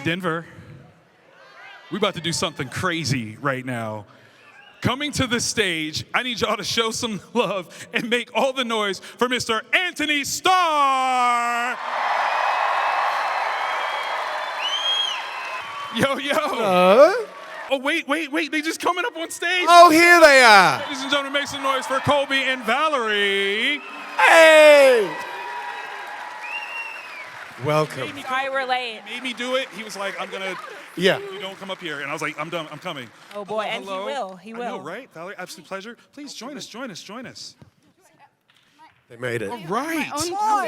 Denver. We're about to do something crazy right now. Coming to the stage, I need y'all to show some love and make all the noise for Mr. Anthony Starr. Yo, yo. Oh, wait, they just coming up on stage. Oh, here they are. Ladies and gentlemen, make some noise for Colby and Valerie. Hey. Welcome. Sorry, we're late. He made me do it. He was like, Yeah. you don't come up here. And I was like, I'm done, I'm coming. Oh boy, and Hello. he will. I know, right? Valerie, absolute pleasure. Please join us. They made it. All right.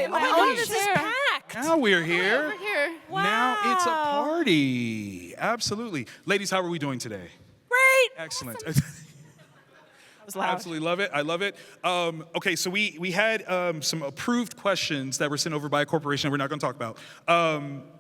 My own is packed. Now we're here. Over here. Wow. Now it's a party. Absolutely. Ladies, how are we doing today? Great. Excellent. That was loud. Absolutely love it. I love it. Okay, so we had some approved questions that were sent over by a corporation we're not going to talk about.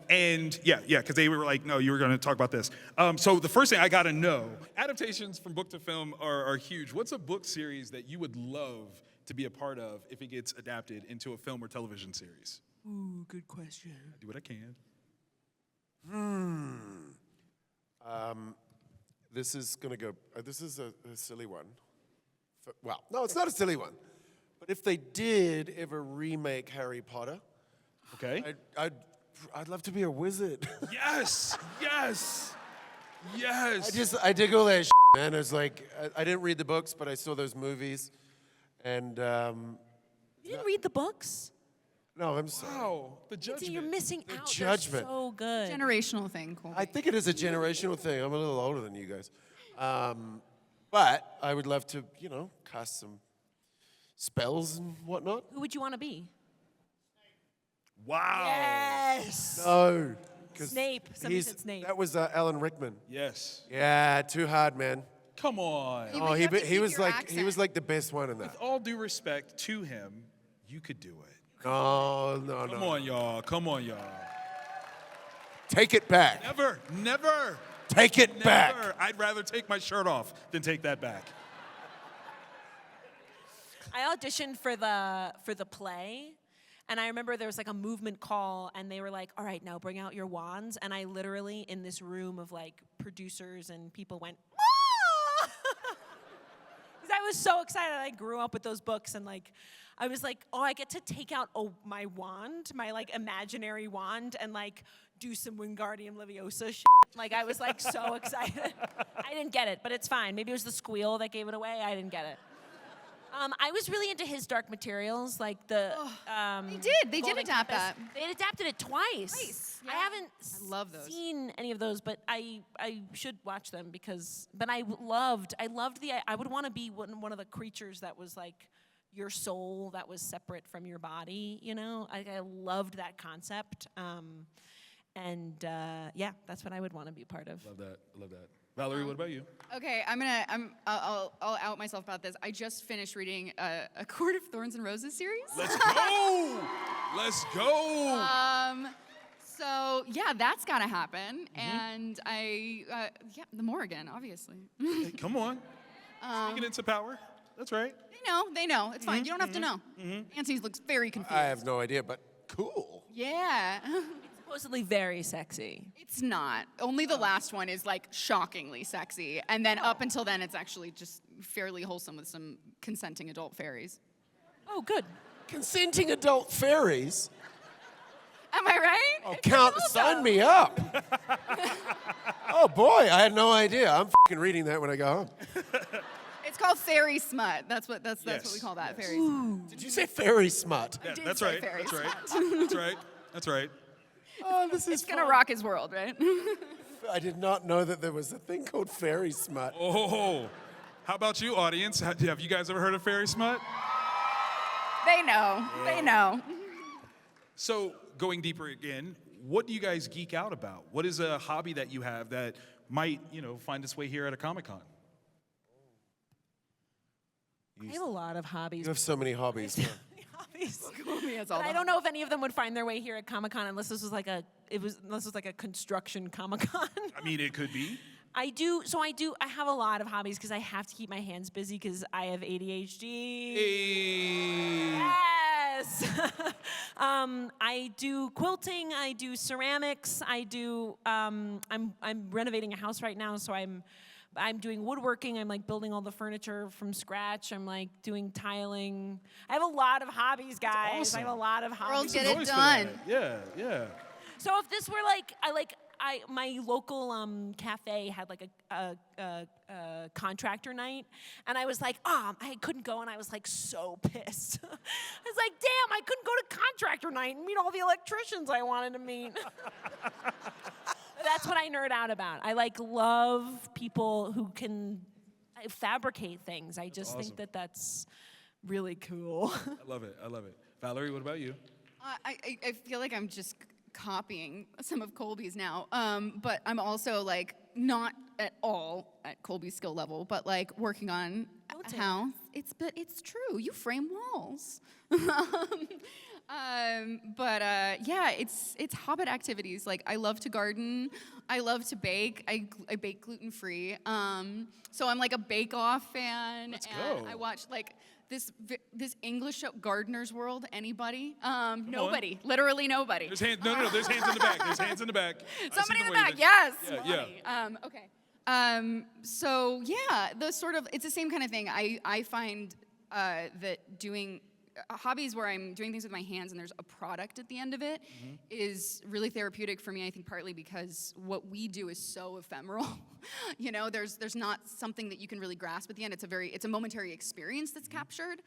And yeah, because they were like, no, you were going to talk about this. So the first thing I got to know, adaptations from book to film are huge. What's a book series that you would love to be a part of if it gets adapted into a film or television series? Ooh, good question. I do what I can. This is going to go, this is a silly one. Well, no, it's not a silly one. But if they did ever remake Harry Potter, Okay. I'd love to be a wizard. Yes. I dig all that man. It's like, I didn't read the books, but I saw those movies. And, You didn't read the books? no, I'm sorry. Wow. The judgment. You're missing out. judgment. They're so good. Generational thing, Colby. I think it is a generational thing. I'm a little older than you guys. But I would love to, cast some spells and whatnot. Who would you want to be? Wow. Yes. No. 'Cause Snape. Somebody said Snape. That was Alan Rickman. Yes. Yeah, too hard, man. Come on. You Oh, have to he keep was your like accent. the best one in that. With all due respect to him, you could do it. No. Come on, y'all. Take it back. Never. Take it back. I'd rather take my shirt off than take that back. I auditioned for the play, and I remember there was like a movement call, and they were like, "All right, now bring out your wands." And I literally, in this room of like producers and people, went, "Ah!" 'Cause I was so excited. I grew up with those books, and like, I was like, "Oh, I get to take out my wand, my like imaginary wand, and like do some Wingardium Leviosa shit." Like, I was like so excited. I didn't get it, but it's fine. Maybe it was the squeal that gave it away. I didn't get it. I was really into his Dark Materials, like the. They did adapt that. They adapted it twice. Yeah. I haven't love those. seen any of those, but I should watch them because. But I loved I would want to be one of the creatures that was like your soul that was separate from your body. I loved that concept. Yeah, that's what I would want to be a part of. Love that. Valerie, what about you? Okay, I'll out myself about this. I just finished reading a Court of Thorns and Roses series. Let's go. So yeah, that's gotta happen, and the Morrigan, obviously. Hey, come on. Speaking into power. That's right. They know. It's fine. You don't have to know. Anthony looks very confused. I have no idea, but cool. Yeah. Supposedly very sexy. It's not. Only the last one is like shockingly sexy, and then up until then, it's actually just fairly wholesome with some consenting adult fairies. Oh, good. Consenting adult fairies? Am I right? Oh, sign me up. Oh boy, I had no idea. I'm f***ing reading that when I go home. It's called fairy smut. That's what Yes, what we call that. yes. Fairy smut. Did you say fairy smut? Yeah, did that's say right. fairy That's right. Oh, this is It's gonna rock his world, right? I did not know that there was a thing called fairy smut. Oh, how about you, audience? Have you guys ever heard of fairy smut? They know. They know. So, going deeper again, what do you guys geek out about? What is a hobby that you have that might, find its way here at a Comic-Con? I have a lot of hobbies. You have so many hobbies. Huh? That's all But I the- don't know if any of them would find their way here at Comic-Con unless this was like a construction Comic-Con. I mean, it could be. I have a lot of hobbies because I have to keep my hands busy because I have ADHD. Hey. Yes. Yes. I do quilting. I do ceramics. I do. I'm renovating a house right now, so I'm doing woodworking. I'm like building all the furniture from scratch. I'm like doing tiling. I have a lot of hobbies, guys. awesome. I have a lot of hobbies. Get it Noise for done. that. Yeah, yeah. So if this were like, my local cafe had like a contractor night, and I was like, I couldn't go, and I was like so pissed. I was like, damn, I couldn't go to contractor night and meet all the electricians I wanted to meet. That's what I nerd out about. I like love people who can fabricate things. I just think that that's really cool. I love it. I love it. Valerie, what about you? I feel like I'm just copying some of Colby's now, but I'm also like not at all at Colby's skill level, but like working on a house. It's true. You frame walls. Yeah, it's hobbit activities. Like I love to garden. I love to bake. I bake gluten-free. So I'm like a bake-off fan. Let's and go. I watch like this English show, Gardener's World. Anybody? Nobody. Literally nobody. There's hands. No. There's hands in the back. There's hands in the back. I see Somebody in them the back. waving. Yes. Yeah. Okay. So yeah, it's the same kind of thing. I find that doing hobbies where I'm doing things with my hands and there's a product at the end of it is really therapeutic for me. I think partly because what we do is so ephemeral. You know, there's not something that you can really grasp at the end. It's a momentary experience that's captured.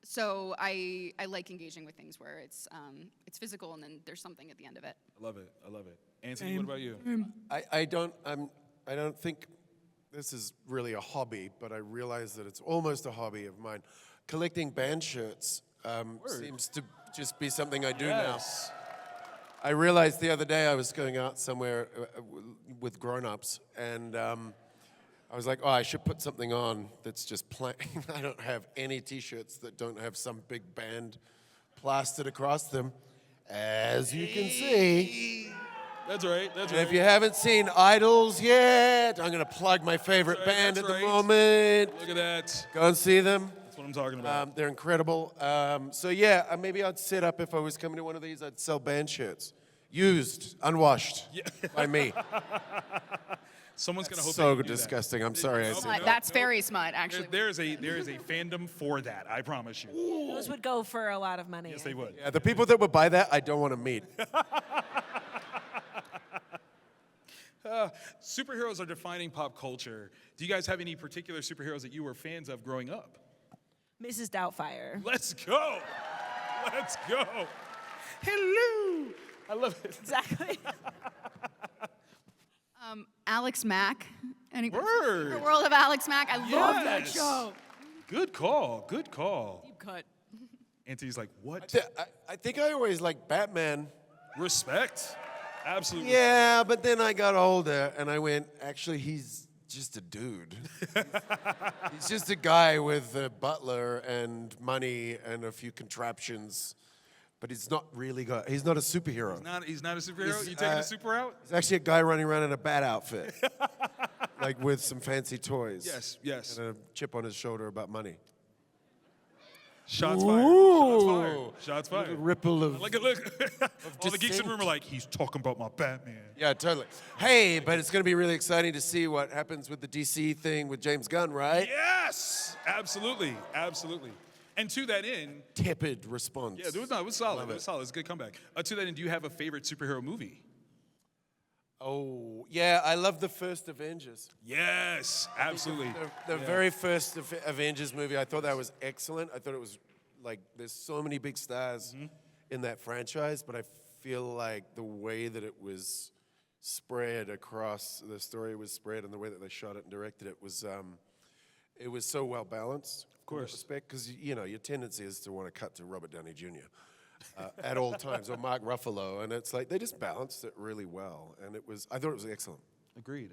So I like engaging with things where it's physical and then there's something at the end of it. I love it. I love it. Anthony, what about you? I don't think this is really a hobby, but I realize that it's almost a hobby of mine. Collecting band shirts seems to just be something I do now. I realized the other day I was going out somewhere with grown-ups, and I was like, I should put something on that's just plain. I don't have any T-shirts that don't have some big band plastered across them, as you can see. That's right. That's And right. if you haven't seen Idols yet, I'm going to plug my favorite band that's at the right. moment. Look at that. Go and see them. That's what I'm talking about. They're incredible. So yeah, maybe I'd set up if I was coming to one of these. I'd sell band shirts, used, unwashed, by me. Someone's gonna hope. So they do disgusting. I'm sorry. I said Smut. That's very smut, actually. There is a fandom for that. I promise you. Those would go for a lot of money. Yes, they would. Yeah, the people that would buy that, I don't want to meet. Superheroes are defining pop culture. Do you guys have any particular superheroes that you were fans of growing up? Mrs. Doubtfire. Let's go. Let's go. Hello. I love it. Exactly. Alex Mack. Word. The world of Alex Mack. I love that Yes. show. Good call. Good call. Deep cut. Anthony's like, what? I think I always liked Batman. Respect. Absolutely. Yeah, but then I got older and I went, actually, he's just a dude. He's just a guy with a butler and money and a few contraptions. But he's not really he's not a superhero. He's not a superhero. He's, You taking a super out? He's actually a guy running around in a bat outfit. Like with some fancy toys. Yes. And a chip on his shoulder about money. Shots fired. Shots fired. Ooh. Shots fired. Ripple of... Look. All the geeks in the room are like, he's talking about my Batman. Yeah, totally. Hey, but it's going to be really exciting to see what happens with the DC thing with James Gunn, right? Yes. Absolutely. And to that end, Tepid response. yeah, it was solid. It was solid. It's a good comeback. To that end, do you have a favorite superhero movie? Oh, yeah, I love the first Avengers. Yes, absolutely. The very first Avengers movie, I thought that was excellent. I thought it was like, there's so many big stars in that franchise, but I feel like the way that it was spread across, the story was spread and the way that they shot it and directed it was so well balanced. Of course. Because, you know, your tendency is to want to cut to Robert Downey Jr. At all times, or Mark Ruffalo, and it's like they just balanced it really well, and I thought it was excellent. Agreed.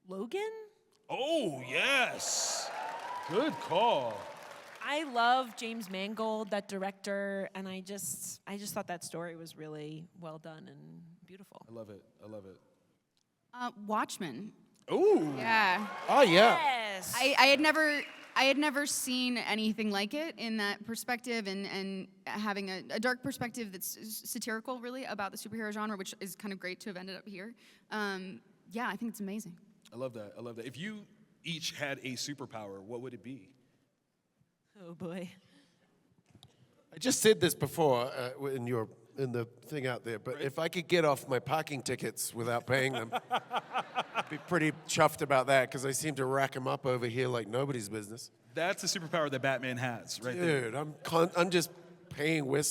Logan? Oh, yes. Good call. I love James Mangold, that director, and I just thought that story was really well done and beautiful. I love it. Watchmen. Ooh. Yeah. Oh, yeah. Yes. I had never seen anything like it in that perspective, and having a dark perspective that's satirical, really, about the superhero genre, which is kind of great to have ended up here. Yeah, I think it's amazing. I love that. I love that. If you each had a superpower, what would it be? Oh boy. I just said this before in the thing out there, but if I could get off my parking tickets without paying them, I'd be pretty chuffed about that because I seem to rack them up over here like nobody's business. That's the superpower that Batman has, right there. Dude, I'm just paying the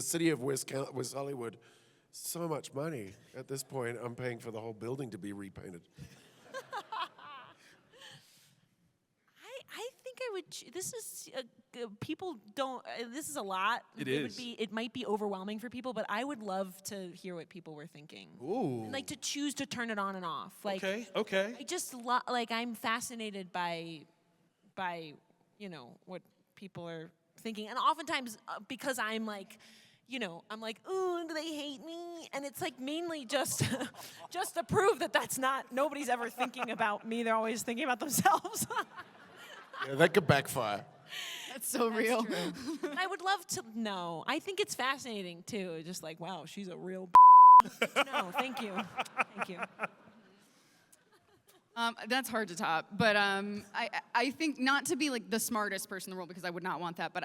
city of West Hollywood so much money. At this point, I'm paying for the whole building to be repainted. I think I would. This is people don't. This is a lot. It is. Would be. It might be overwhelming for people, but I would love to hear what people were thinking. Ooh. Like to choose to turn it on and off. Like Okay. I just like I'm fascinated by what people are thinking, and oftentimes because I'm like. I'm like, ooh, do they hate me? And it's like mainly just just to prove that that's not, nobody's ever thinking about me. They're always thinking about themselves. Yeah, that could backfire. That's so real. And I would love to know. I think it's fascinating too. Just like, wow, she's a real No, thank you. Thank you. That's hard to top, but I think not to be like the smartest person in the world, because I would not want that, but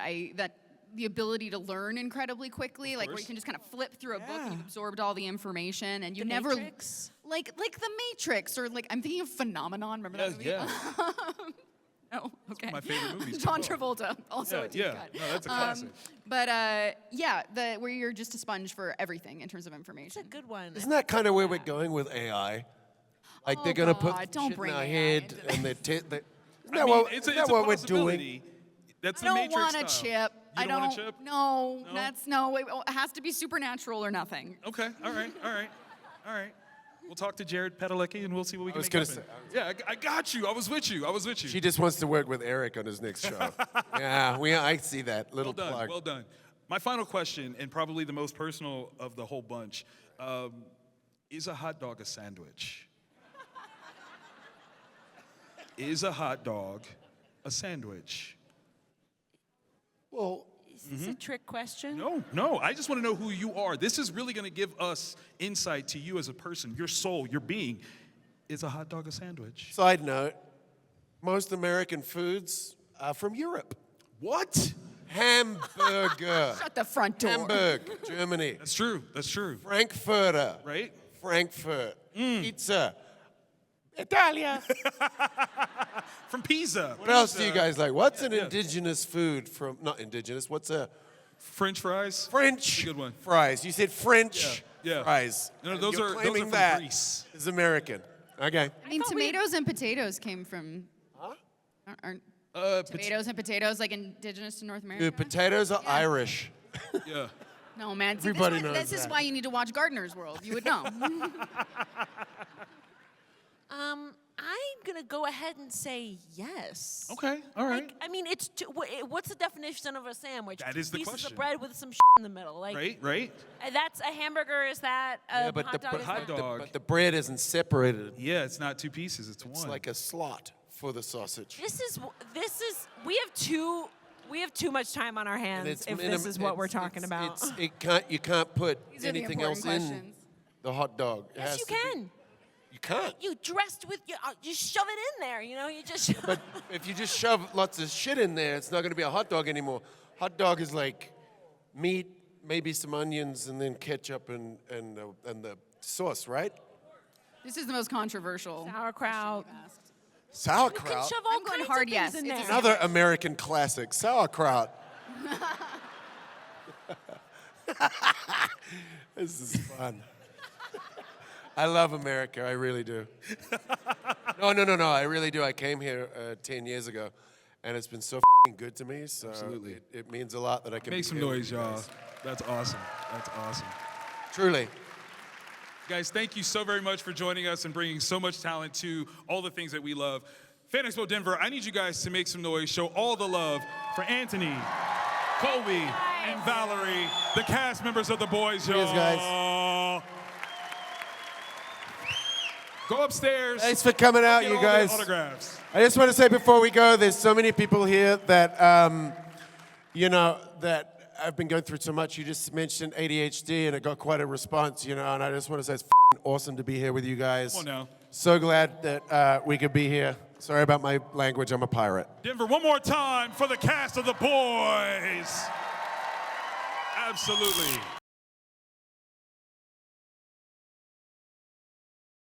the ability to learn incredibly quickly, like where you can just kind of flip through a book and you've absorbed all the information and you never Matrix? like the Matrix, or like I'm thinking of Phenomenon. Remember that movie? Yeah. No, okay. my favorite movies. John Travolta, also a deep Yeah. cut. No, that's a classic. But where you're just a sponge for everything in terms of information. It's a good one. Isn't that kind of where we're going with AI? Like they're gonna put God, don't shit bring in our AI head into and isn't that I mean, what, it's isn't a that what we're possibility. doing? That's I the don't Matrix want a style. chip. You don't want a chip? No, No? it has to be supernatural or nothing. Okay. All right. We'll talk to Jared Padalecki and we'll see what we can was make gonna happen. say- Yeah, I got you. I was with you. She just wants to work with Eric on his next show. Yeah, I see that little Well done. plug. Well done. My final question, and probably the most personal of the whole bunch, is a hot dog a sandwich? Is a hot dog a sandwich? Well, Is this a trick question? No. I just want to know who you are. This is really going to give us insight to you as a person, your soul, your being. Is a hot dog a sandwich? side note, most American foods are from Europe. What? Hamburger. Shut the front door. Hamburg, Germany. That's true. Frankfurter. Right? Frankfurt. Pizza. Italia. From Pisa. What else do you guys like? What's an Yeah. indigenous food from, not indigenous, what's a French fries? French Good one. fries? You said French Yeah. fries. No, And those you're are claiming from that Greece. is American. Okay. I mean, tomatoes and potatoes came from. Aren't tomatoes and potatoes like indigenous to North America? Dude, potatoes are Irish. Yeah. No, man. See, Everybody this knows This is that. why you need to watch Gardener's World. You would know. I'm gonna go ahead and say yes. Okay. All right. Like, I mean, it's what's the definition of a sandwich? That Two is the pieces question. of bread with some in the middle. Like, Right. That's a hamburger. Is that a but hot the- dog? but is hot that- dog. But the bread isn't separated. Yeah, it's not two pieces. It's It's one. like a slot for the sausage. This is we have too much time on our And hands it's if minim- this is what we're it's- talking it's- about. you can't put These are the anything important else in questions. the hot dog. It Yes, has you to be- can. You can't. You dressed with you shove it in there. You just. But if you just shove lots of shit in there, it's not going to be a hot dog anymore. Hot dog is like meat, maybe some onions, and then ketchup and the sauce, right? This is the most controversial. Sauerkraut. question you've asked. You can Sauerkraut. shove all I'm going kinds hard of things yes. in It's there. Another American classic, sauerkraut. This is fun. I love America. I really do. No. I really do. I came here 10 years ago, and it's been so good to me. So Absolutely. it means a lot that I can Make be some here with noise, you y'all. guys. That's awesome. Truly. Guys, thank you so very much for joining us and bringing so much talent to all the things that we love. FANEXPO Denver, I need you guys to make some noise, show all the love for Anthony, Colby, and Valerie, the cast members of The Boys, y'all. Cheers, guys. Go upstairs. Thanks for coming out, Get you all the guys. autographs. I just want to say before we go, there's so many people here that, you know, that I've been going through so much. You just mentioned ADHD, and it got quite a response, you know, and I just want to say it's awesome to be here with you guys. Come on now. So glad that we could be here. Sorry about my language, I'm a pirate. Denver, one more time for the cast of The Boys. Absolutely.